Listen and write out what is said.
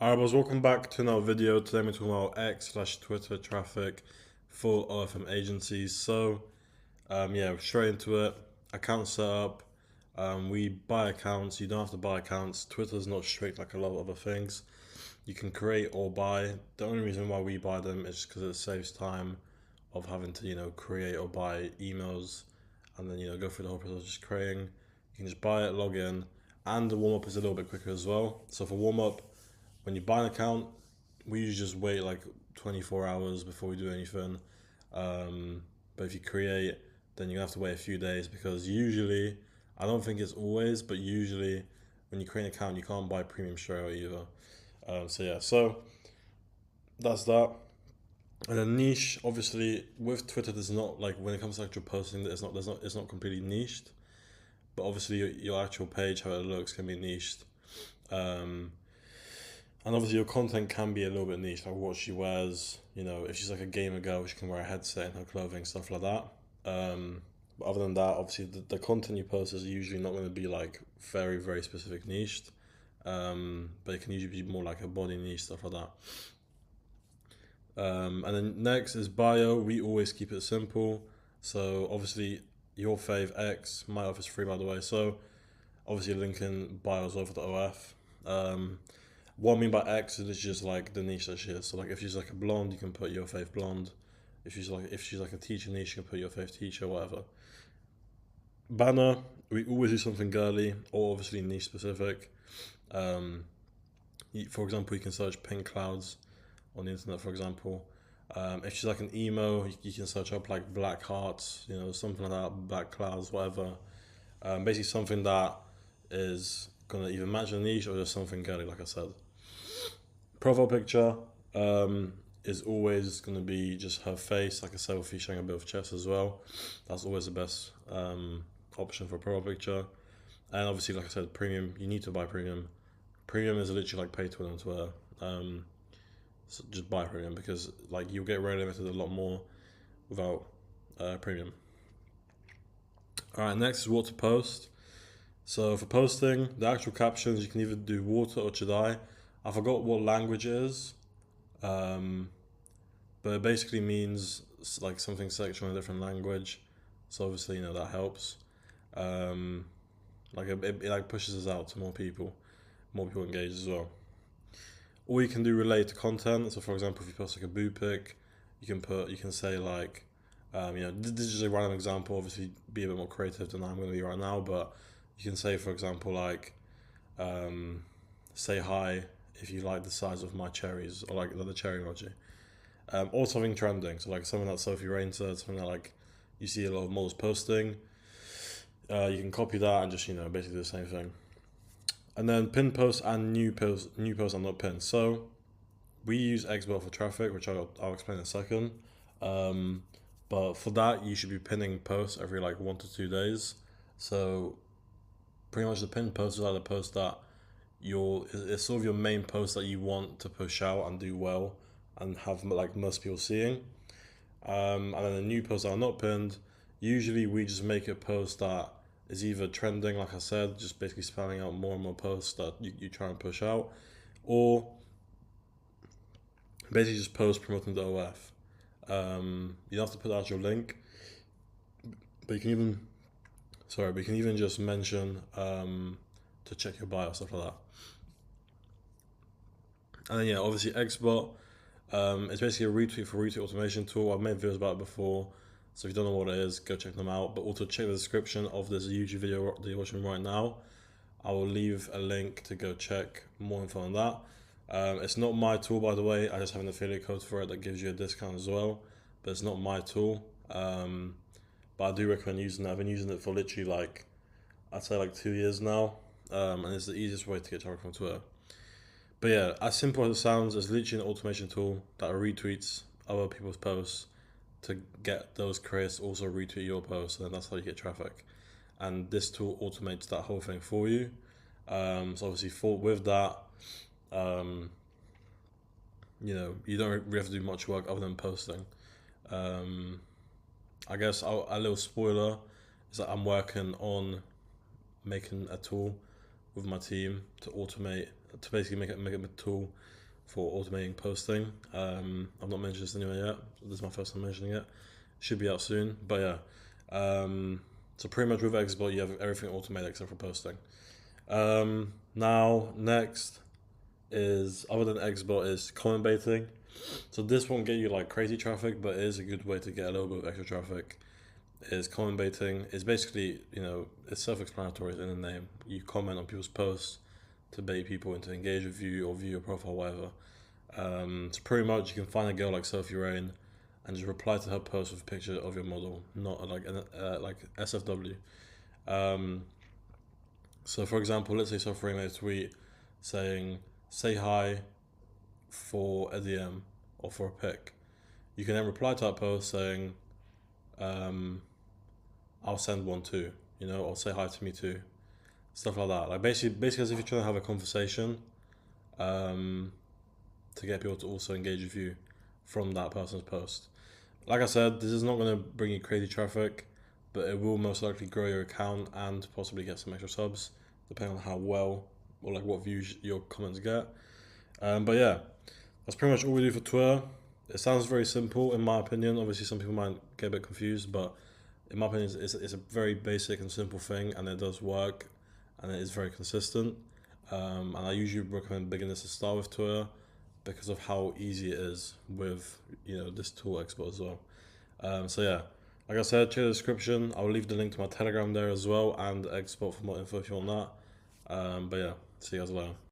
Alright, boys, welcome back to another video. Today we're talking about X/Twitter traffic for OFM agencies. Yeah, straight into it. Account setup. We buy accounts. You don't have to buy accounts. Twitter's not strict like a lot of other things. You can create or buy. The only reason why we buy them is because it saves time of having to, create or buy emails and then, go through the whole process of just creating. You can just buy it, log in, and the warm up is a little bit quicker as well. So for warm up, when you buy an account, we usually just wait like 24 hours before we do anything. But if you create, then you have to wait a few days because usually, I don't think it's always, but usually when you create an account, you can't buy premium straight away either. So that's that. And then niche, obviously, with Twitter, there's not like when it comes to actual posting, it's not completely niched. But obviously, your actual page, how it looks, can be niched. And obviously your content can be a little bit niche, like what she wears, if she's like a gamer girl, she can wear a headset in her clothing, stuff like that. But other than that, obviously the content you post is usually not going to be like very, very specific niched. But it can usually be more like a body niche, stuff like that. And then next is bio. We always keep it simple. So obviously your fave X, my office free by the way. So obviously link in bio as well for the OF. What I mean by X is just like the niche that she is. So like if she's like a blonde, you can put your fave blonde. If she's like a teacher niche, you can put your fave teacher, whatever. Banner, we always do something girly or obviously niche specific. For example, you can search pink clouds on the internet, for example. If she's like an emo, you can search up like black hearts, something like that, black clouds, whatever. Basically something that is gonna either match the niche or just something girly, like I said. Profile picture is always going to be just her face, like a selfie showing a bit of chest as well. That's always the best option for a profile picture. And obviously, like I said, premium, you need to buy premium. Premium is literally like pay to win on Twitter. So just buy premium because like you'll get rare limited a lot more without premium. Alright, next is what to post. So for posting, the actual captions, you can either do water or chidai. I forgot what language it is, but it basically means like something sexual in a different language. So obviously, that helps. Like it like pushes us out to more people engage as well. Or you can do relate to content. So for example, if you post like a boo pic, you can say like, this is just a random example. Obviously, be a bit more creative than I'm going to be right now, but you can say, for example, like, say hi if you like the size of my cherries, or like the cherry emoji, or something trending. So like something that Sophie Rain said, something that like you see a lot of models posting. You can copy that and just basically do the same thing. And then pin posts and new posts are not pinned. So we use Xbot for traffic, which I'll explain in a second. But for that, you should be pinning posts every like 1 to 2 days. So pretty much the pinned posts are the posts that it's sort of your main post that you want to push out and do well and have like most people seeing. And then the new posts that are not pinned, usually we just make a post that is either trending, like I said, just basically spamming out more and more posts that you try and push out, or basically just post promoting the OF. You don't have to put out your link, but you can even just mention to check your bio, stuff like that. And then yeah, obviously Xbot, it's basically a retweet for retweet automation tool. I've made videos about it before, so if you don't know what it is, go check them out. But also check the description of this YouTube video that you're watching right now. I will leave a link to go check more info on that. It's not my tool, by the way. I just have an affiliate code for it that gives you a discount as well, but it's not my tool. But I do recommend using it. I've been using it for literally like, I'd say like 2 years now, and it's the easiest way to get traffic from Twitter. But yeah, as simple as it sounds, it's literally an automation tool that retweets other people's posts to get those creators also retweet your posts, and then that's how you get traffic. And this tool automates that whole thing for you. So obviously, with that, you don't really have to do much work other than posting. I guess a little spoiler is that I'm working on making a tool with my team to automate to basically make it a tool for automating posting. I've not mentioned this anywhere yet. This is my first time mentioning it. Should be out soon, but yeah. So pretty much with Xbot, you have everything automated except for posting. Now next is, other than Xbot, is comment baiting. So this won't get you like crazy traffic, but it is a good way to get a little bit of extra traffic. Is comment baiting. It's basically, it's self-explanatory in the name. You comment on people's posts to bait people into engage with you or view your profile, whatever. So pretty much you can find a girl like Sophie Rain and just reply to her post with a picture of your model, not like SFW. So for example, let's say Sophie Rain made a tweet saying, "Say hi for a DM or for a pic." You can then reply to that post saying, "I'll send one too," or "Say hi to me too," stuff like that. Like basically as if you're trying to have a conversation, to get people to also engage with you from that person's post. Like I said, this is not going to bring you crazy traffic, but it will most likely grow your account and possibly get some extra subs, depending on how well or like what views your comments get. But yeah, that's pretty much all we do for Twitter. It sounds very simple in my opinion. Obviously, some people might get a bit confused, but in my opinion, it's a very basic and simple thing, and it does work, and it is very consistent. And I usually recommend beginners to start with Twitter because of how easy it is with this tool Xbot as well. So yeah, like I said, check the description. I'll leave the link to my Telegram there as well and Xbot for more info if you want that. But yeah, see you guys later.